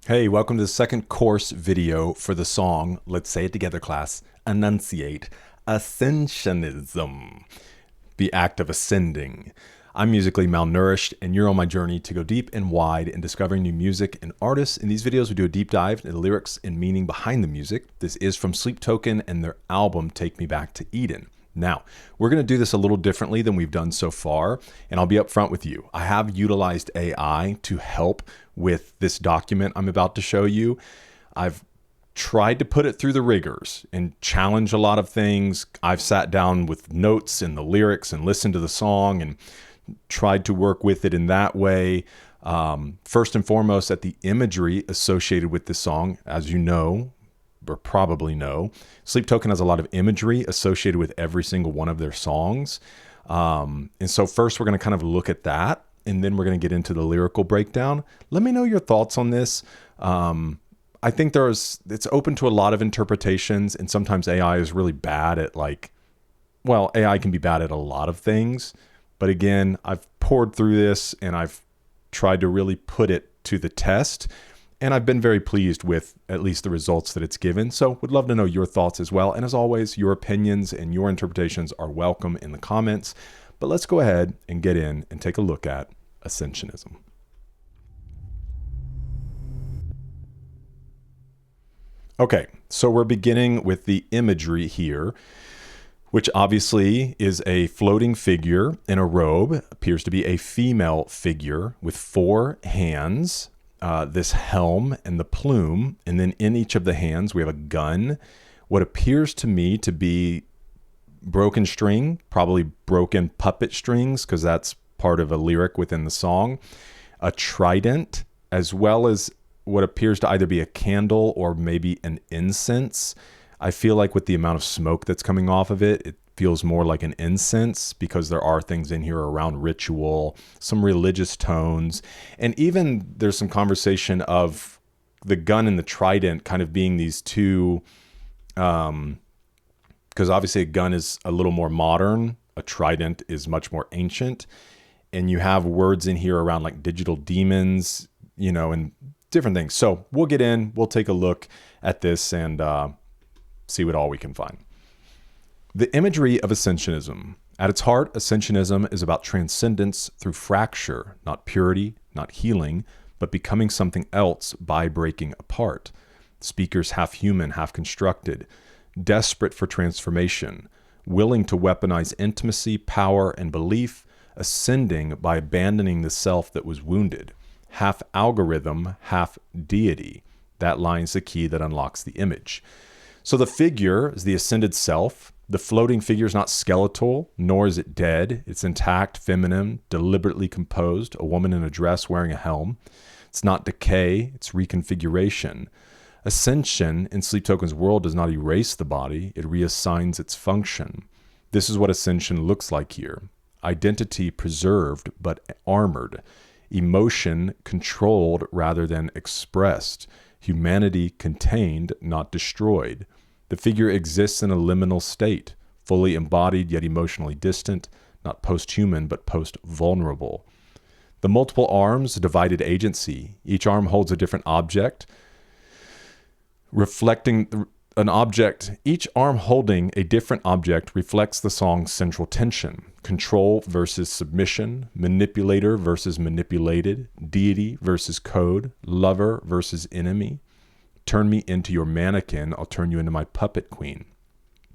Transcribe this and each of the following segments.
Hey, welcome to the second course video for the song, let's say it together class, Enunciate, Ascensionism, the act of ascending. I'm musically malnourished, and you're on my journey to go deep and wide in discovering new music and artists. In these videos, we do a deep dive into the lyrics and meaning behind the music. This is from Sleep Token and their album, Take Me Back to Eden. Now, we're going to do this a little differently than we've done so far, and I'll be upfront with you. I have utilized AI to help with this document I'm about to show you. I've tried to put it through the rigors and challenge a lot of things. I've sat down with notes and the lyrics and listened to the song and tried to work with it in that way. First and foremost, at the imagery associated with this song, as you know, or probably know, Sleep Token has a lot of imagery associated with every single one of their songs. And so first we're going to kind of look at that, and then we're going to get into the lyrical breakdown. Let me know your thoughts on this. I think it's open to a lot of interpretations, and sometimes AI is really bad at AI can be bad at a lot of things. But again, I've poured through this and I've tried to really put it to the test. And I've been very pleased with at least the results that it's given. So would love to know your thoughts as well. And as always, your opinions and your interpretations are welcome in the comments. But let's go ahead and get in and take a look at Ascensionism. Okay, so we're beginning with the imagery here, which obviously is a floating figure in a robe, appears to be a female figure with 4 hands. This helm and the plume, and then in each of the hands we have a gun, what appears to me to be broken string, probably broken puppet strings, because that's part of a lyric within the song, a trident, as well as what appears to either be a candle or maybe an incense. I feel like with the amount of smoke that's coming off of it, it feels more like an incense, because there are things in here around ritual, some religious tones, and even there's some conversation of the gun and the trident kind of being these two, because obviously a gun is a little more modern, a trident is much more ancient, and you have words in here around like digital demons, and different things. So we'll get in, we'll take a look at this and see what all we can find. The imagery of Ascensionism. At its heart, Ascensionism is about transcendence through fracture, not purity, not healing, but becoming something else by breaking apart. Speakers half human, half constructed, desperate for transformation, willing to weaponize intimacy, power, and belief, ascending by abandoning the self that was wounded. Half algorithm, half deity. That line's the key that unlocks the image. So the figure is the ascended self. The floating figure is not skeletal, nor is it dead. It's intact, feminine, deliberately composed, a woman in a dress wearing a helm. It's not decay, it's reconfiguration. Ascension in Sleep Token's world does not erase the body, it reassigns its function. This is what ascension looks like here. Identity preserved but armored. Emotion controlled rather than expressed. Humanity contained, not destroyed. The figure exists in a liminal state, fully embodied yet emotionally distant, not post-human but post-vulnerable. The multiple arms, divided agency. Each arm holds a different object, reflecting an object. Each arm holding a different object reflects the song's central tension. Control versus submission, manipulator versus manipulated, deity versus code, lover versus enemy. Turn me into your mannequin, I'll turn you into my puppet queen.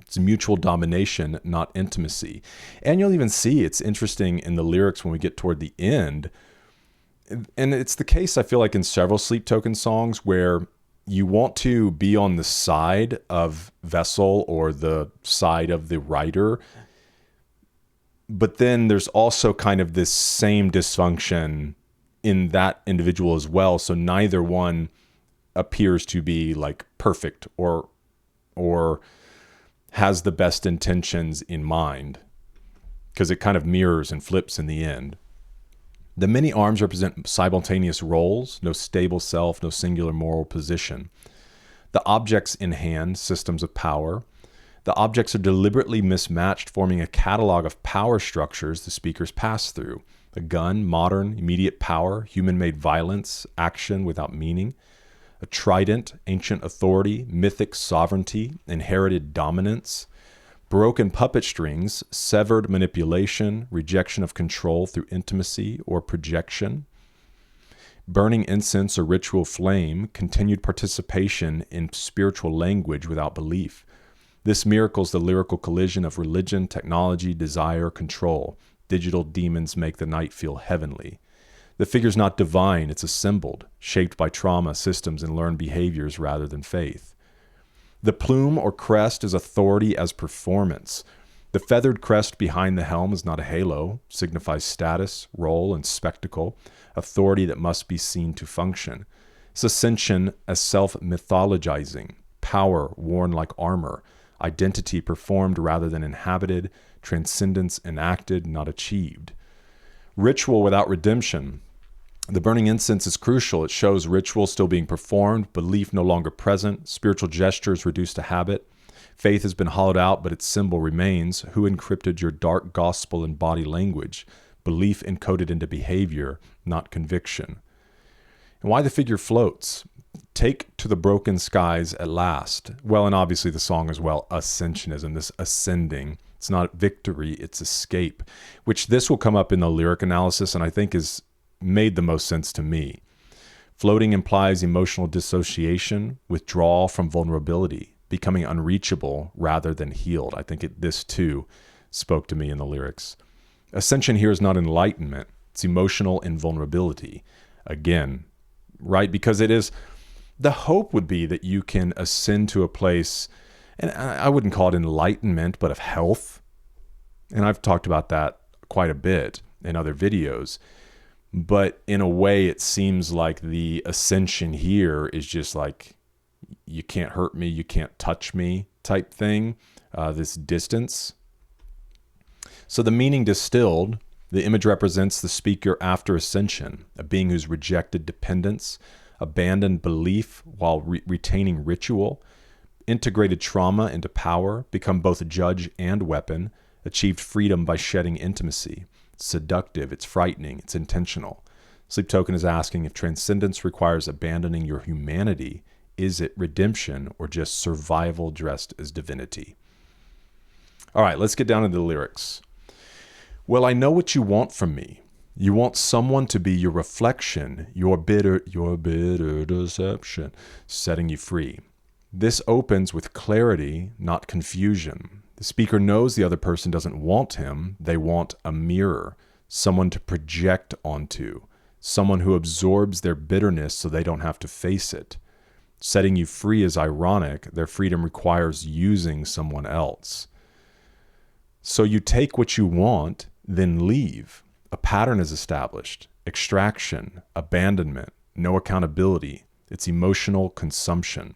It's mutual domination, not intimacy. And you'll even see it's interesting in the lyrics when we get toward the end. And it's the case, I feel like, in several Sleep Token songs where you want to be on the side of Vessel or the side of the writer. But then there's also kind of this same dysfunction in that individual as well. So neither one appears to be like perfect or has the best intentions in mind, because it kind of mirrors and flips in the end. The many arms represent simultaneous roles, no stable self, no singular moral position. The objects in hand, systems of power. The objects are deliberately mismatched, forming a catalog of power structures the speakers pass through. A gun, modern, immediate power, human-made violence, action without meaning. a trident, ancient authority, mythic sovereignty, inherited dominance, broken puppet strings, severed manipulation, rejection of control through intimacy or projection, burning incense or ritual flame, continued participation in spiritual language without belief. This miracles the lyrical collision of religion, technology, desire, control. Digital demons make the night feel heavenly. The figure's not divine, it's assembled, shaped by trauma, systems, and learned behaviors rather than faith. The plume or crest is authority as performance. The feathered crest behind the helm is not a halo, signifies status, role, and spectacle, authority that must be seen to function. It's ascension as self-mythologizing, power worn like armor, identity performed rather than inhabited, transcendence enacted, not achieved. Ritual without redemption. The burning incense is crucial. It shows ritual still being performed, belief no longer present, spiritual gestures reduced to habit. Faith has been hollowed out, but its symbol remains. Who encrypted your dark gospel in body language? Belief encoded into behavior, not conviction. And why the figure floats. Take to the broken skies at last. Well, and obviously the song as well, Ascensionism, this ascending. It's not victory, it's escape, which this will come up in the lyric analysis and I think is made the most sense to me. Floating implies emotional dissociation, withdrawal from vulnerability, becoming unreachable rather than healed. I think this too spoke to me in the lyrics. Ascension here is not enlightenment, it's emotional invulnerability. Again, right? Because it is, the hope would be that you can ascend to a place, and I wouldn't call it enlightenment, but of health. And I've talked about that quite a bit in other videos. But in a way, it seems like the ascension here is just like, you can't hurt me, you can't touch me type thing, this distance. So the meaning distilled, the image represents the speaker after ascension, a being who's rejected dependence, abandoned belief while retaining ritual, integrated trauma into power, become both judge and weapon, achieved freedom by shedding intimacy. It's seductive, it's frightening, it's intentional. Sleep Token is asking if transcendence requires abandoning your humanity, is it redemption or just survival dressed as divinity? All right, let's get down to the lyrics. Well, I know what you want from me. You want someone to be your reflection, your bitter deception, setting you free. This opens with clarity, not confusion. The speaker knows the other person doesn't want him. They want a mirror, someone to project onto, someone who absorbs their bitterness so they don't have to face it. Setting you free is ironic. Their freedom requires using someone else. So you take what you want, then leave. A pattern is established. Extraction, abandonment, no accountability. It's emotional consumption.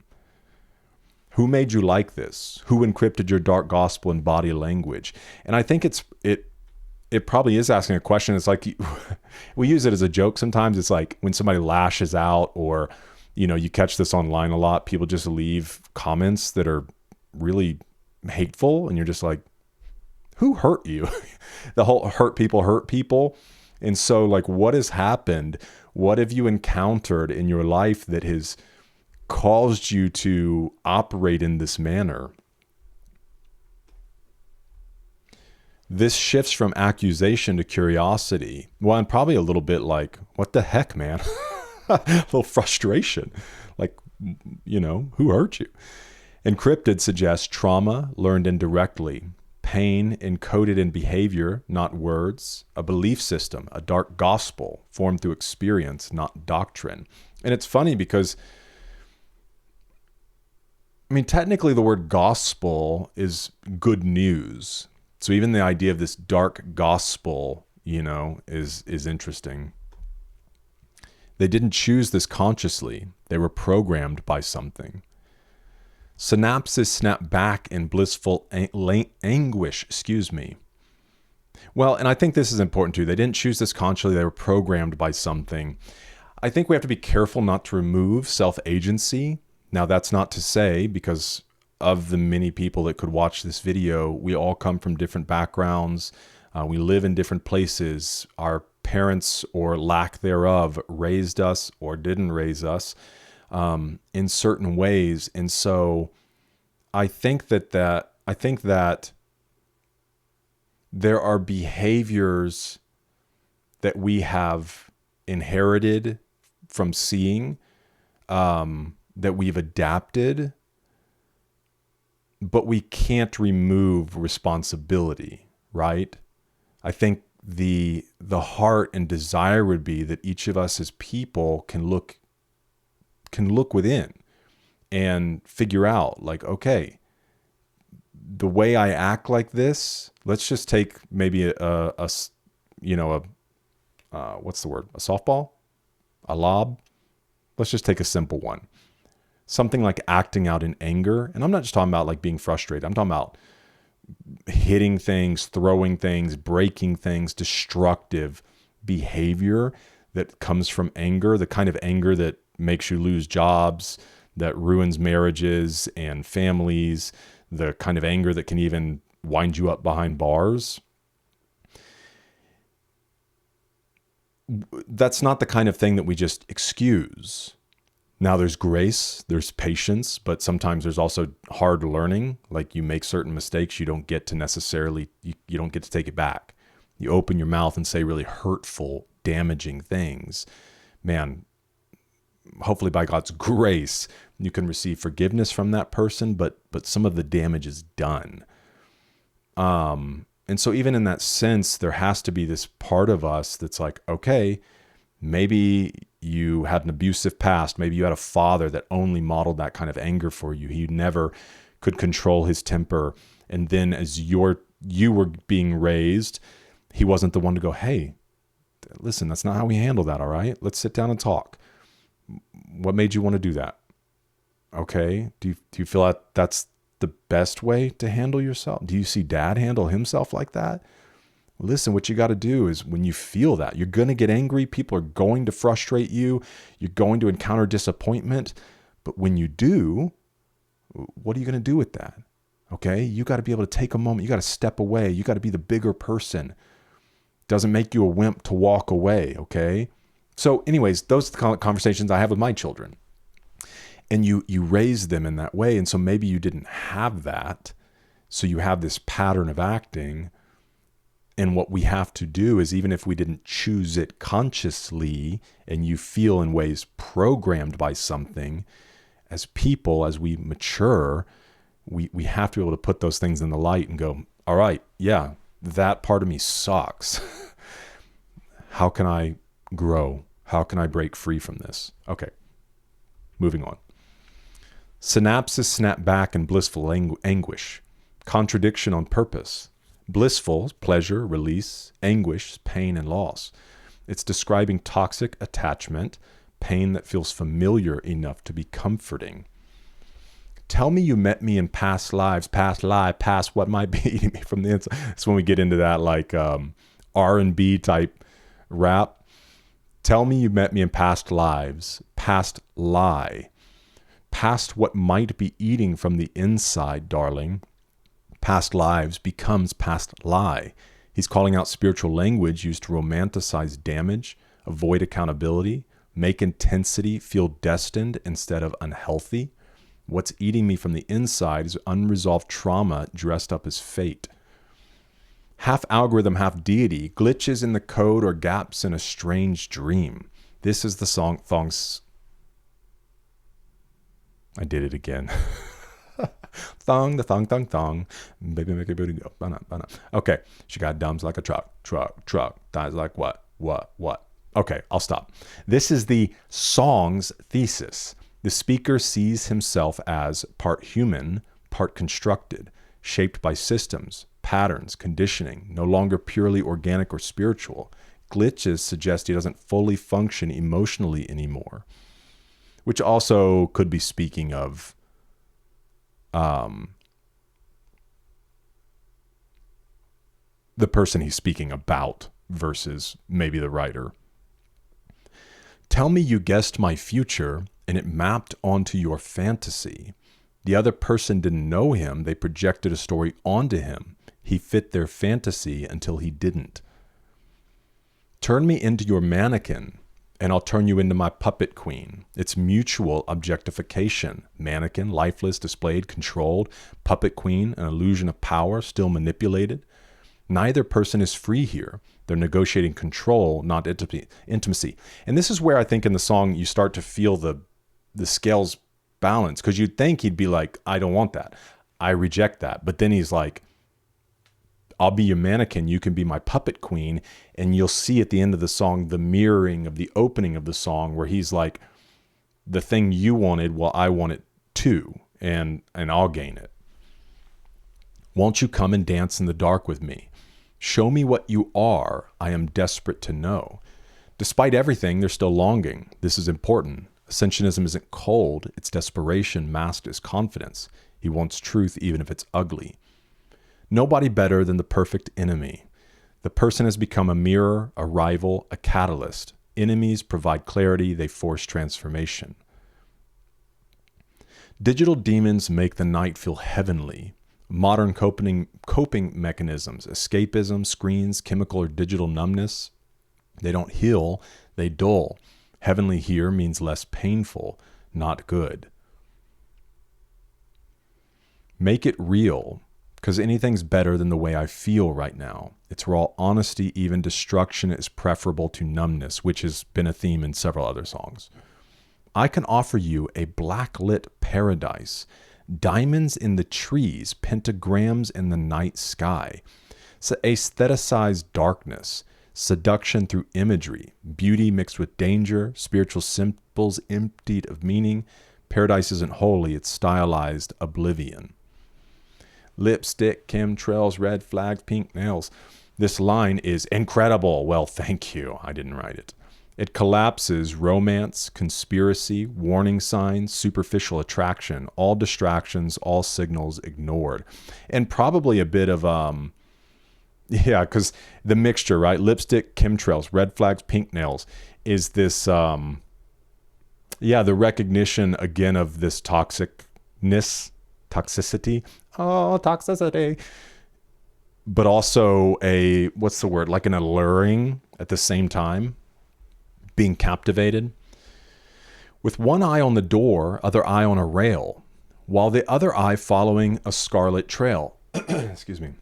Who made you like this? Who encrypted your dark gospel in body language? And I think it probably is asking a question. It's like, we use it as a joke sometimes. It's like when somebody lashes out, or, you catch this online a lot. People just leave comments that are really hateful, and you're just like, who hurt you? The whole hurt people. And so, like, what has happened? What have you encountered in your life that has caused you to operate in this manner? This shifts from accusation to curiosity. Well, and probably a little bit like, what the heck, man? A little frustration. Like, who hurt you? Encrypted suggests trauma learned indirectly. Pain encoded in behavior, not words. A belief system, a dark gospel formed through experience, not doctrine. And it's funny because, technically the word gospel is good news. So even the idea of this dark gospel, is interesting. They didn't choose this consciously. They were programmed by something. Synapses snap back in blissful anguish, Well, and I think this is important too. They didn't choose this consciously. They were programmed by something. I think we have to be careful not to remove self-agency. Now, that's not to say, because of the many people that could watch this video, we all come from different backgrounds. We live in different places. Our parents, or lack thereof, raised us or didn't raise us. in certain ways. And so I think that there are behaviors that we have inherited from seeing, that we've adapted, but we can't remove responsibility, right? I think the heart and desire would be that each of us as people can look within and figure out, like, okay, the way I act like this, let's just take maybe what's the word? A softball? A lob? Let's just take a simple one. Something like acting out in anger. And I'm not just talking about like being frustrated. I'm talking about hitting things, throwing things, breaking things, destructive behavior that comes from anger, the kind of anger that makes you lose jobs, that ruins marriages and families, the kind of anger that can even wind you up behind bars. That's not the kind of thing that we just excuse. Now there's grace, there's patience, but sometimes there's also hard learning. Like you make certain mistakes, you don't get to necessarily, you don't get to take it back. You open your mouth and say really hurtful, damaging things. Man, hopefully by God's grace, you can receive forgiveness from that person, but some of the damage is done. And so even in that sense, there has to be this part of us that's like, okay, maybe you had an abusive past. Maybe you had a father that only modeled that kind of anger for you. He never could control his temper. And then as you were being raised, he wasn't the one to go, hey, listen, that's not how we handle that. All right, let's sit down and talk. What made you want to do that? Okay. Do you feel like that's the best way to handle yourself? Do you see dad handle himself like that? Listen, what you got to do is when you feel that, you're going to get angry. People are going to frustrate you. You're going to encounter disappointment. But when you do, what are you going to do with that? Okay. You got to be able to take a moment. You got to step away. You got to be the bigger person. Doesn't make you a wimp to walk away. Okay. So anyways, those are the conversations I have with my children. And you raise them in that way. And so maybe you didn't have that. So you have this pattern of acting. And what we have to do is, even if we didn't choose it consciously and you feel in ways programmed by something, as people, as we mature, we have to be able to put those things in the light and go, all right, yeah, that part of me sucks. How can I grow? How can I break free from this? Okay, moving on. Synapses snap back in blissful anguish. Contradiction on purpose. Blissful, pleasure, release, anguish, pain, and loss. It's describing toxic attachment, pain that feels familiar enough to be comforting. Tell me you met me in past lives, past what might be eating me from the inside. That's when we get into that like R&B type rap. Tell me you met me in past lives, past lie, past what might be eating from the inside, darling. Past lives becomes past lie. He's calling out spiritual language used to romanticize damage, avoid accountability, make intensity feel destined instead of unhealthy. What's eating me from the inside is unresolved trauma dressed up as fate. Half algorithm, half deity, glitches in the code or gaps in a strange dream. This is the thong's. I did it again. Thong. Baby, make your booty go. Ba-na. Okay. She got dumbs like a truck. Thighs like what? Okay, I'll stop. This is the song's thesis. The speaker sees himself as part human, part constructed, shaped by systems, patterns, conditioning, no longer purely organic or spiritual. Glitches suggest he doesn't fully function emotionally anymore, which also could be speaking of the person he's speaking about versus maybe the writer. Tell me you guessed my future and it mapped onto your fantasy. The other person didn't know him. They projected a story onto him. He fit their fantasy until he didn't. Turn me into your mannequin. and I'll turn you into my puppet queen. It's mutual objectification. Mannequin, lifeless, displayed, controlled. Puppet queen, an illusion of power, still manipulated. Neither person is free here. They're negotiating control, not intimacy. And this is where I think in the song you start to feel the scales balance, because you'd think he'd be like, I don't want that. I reject that. But then he's like, I'll be your mannequin, you can be my puppet queen. And you'll see at the end of the song the mirroring of the opening of the song, where he's like, the thing you wanted, well, I want it too, and I'll gain it. Won't you come and dance in the dark with me? Show me what you are. I am desperate to know. Despite everything, they're still longing. This is important. Ascensionism isn't cold. It's desperation masked as confidence. He wants truth even if it's ugly. Nobody better than the perfect enemy. The person has become a mirror, a rival, a catalyst. Enemies provide clarity. They force transformation. Digital demons make the night feel heavenly. Modern coping mechanisms, escapism, screens, chemical or digital numbness, they don't heal, they dull. Heavenly here means less painful, not good. Make it real, because anything's better than the way I feel right now. It's raw honesty, even destruction is preferable to numbness, which has been a theme in several other songs. I can offer you a blacklit paradise. Diamonds in the trees, pentagrams in the night sky. So aestheticized darkness, seduction through imagery, beauty mixed with danger, spiritual symbols emptied of meaning. Paradise isn't holy, it's stylized oblivion. Lipstick, chemtrails, red flags, pink nails. This line is incredible. Well, thank you. I didn't write it. It collapses romance, conspiracy, warning signs, superficial attraction, all distractions, all signals ignored. And probably a bit of, because the mixture, right? Lipstick, chemtrails, red flags, pink nails is this, the recognition again of this toxicity. Oh, toxicity. But also like an alluring at the same time. Being captivated. With one eye on the door, other eye on a rail, while the other eye following a scarlet trail. Excuse me.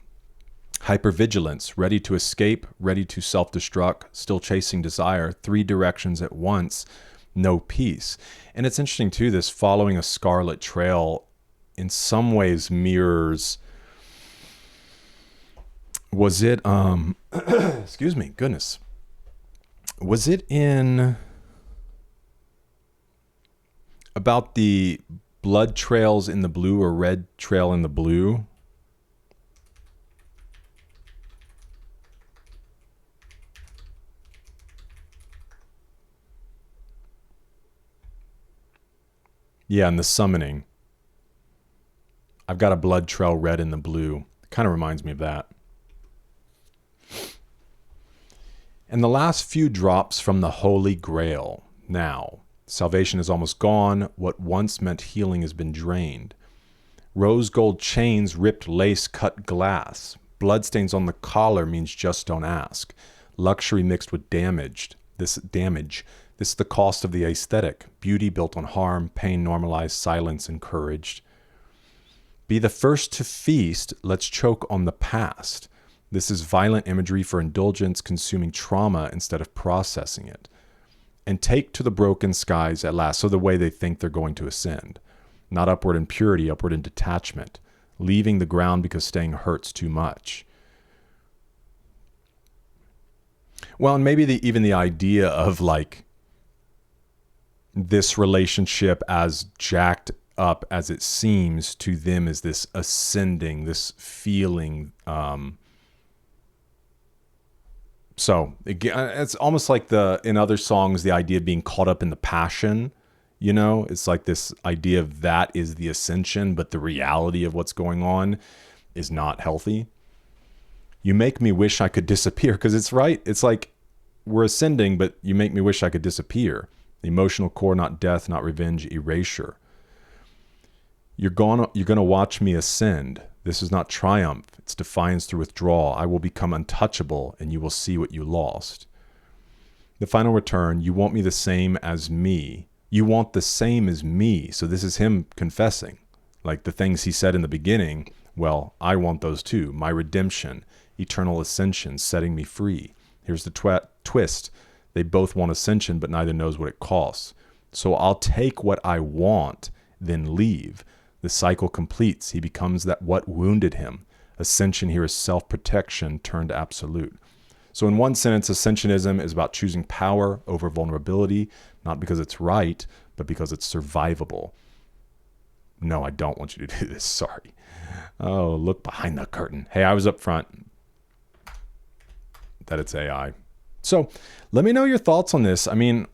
Hypervigilance, ready to escape, ready to self-destruct, still chasing desire, 3 directions at once, no peace. And it's interesting too, this following a scarlet trail in some ways mirrors, was it, excuse me, goodness. Was it in about the blood trails in the blue or red trail in the blue? Yeah, in the summoning. I've got a blood trail red in the blue. Kind of reminds me of that. And the last few drops from the Holy Grail. Now, salvation is almost gone. What once meant healing has been drained. Rose gold chains, ripped lace, cut glass. Bloodstains on the collar means just don't ask. Luxury mixed with damage. This is the cost of the aesthetic. Beauty built on harm, pain normalized, silence encouraged. Be the first to feast. Let's choke on the past. This is violent imagery for indulgence, consuming trauma instead of processing it. And take to the broken skies at last. So the way they think they're going to ascend. Not upward in purity, upward in detachment. Leaving the ground because staying hurts too much. Well, and maybe even the idea of like this relationship, as jacked up as it seems to them, is this ascending, this feeling, so again, it's almost like in other songs, the idea of being caught up in the passion, it's like this idea of that is the ascension, but the reality of what's going on is not healthy. You make me wish I could disappear, because it's right. It's like we're ascending, but you make me wish I could disappear. The emotional core, not death, not revenge, erasure. You're gonna watch me ascend. This is not triumph. It's defiance through withdrawal. I will become untouchable, and you will see what you lost. The final return, you want me the same as me. You want the same as me. So this is him confessing. Like the things he said in the beginning, well, I want those too. My redemption, eternal ascension, setting me free. Here's the twist. They both want ascension, but neither knows what it costs. So I'll take what I want, then leave. The cycle completes. He becomes that what wounded him. Ascension here is self-protection turned absolute. So in one sentence, Ascensionism is about choosing power over vulnerability, not because it's right, but because it's survivable. No, I don't want you to do this. Sorry. Oh, look behind the curtain. Hey, I was up front that it's AI. So let me know your thoughts on this. I mean,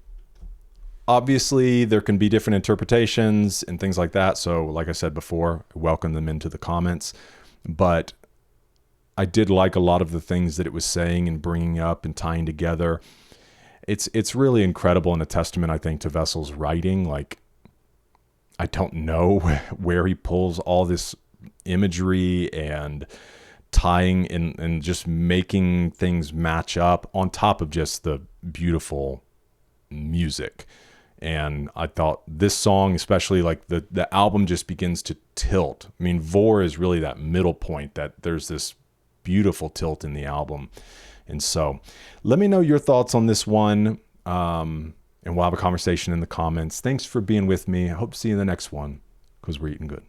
obviously there can be different interpretations and things like that. So like I said before, I welcome them into the comments. But I did like a lot of the things that it was saying and bringing up and tying together. It's really incredible and a testament, I think, to Vessel's writing. Like, I don't know where he pulls all this imagery and tying and just making things match up on top of just the beautiful music. And I thought this song, especially like the album just begins to tilt. I mean, Vor is really that middle point, that there's this beautiful tilt in the album. And so let me know your thoughts on this one. And we'll have a conversation in the comments. Thanks for being with me. I hope to see you in the next one, because we're eating good.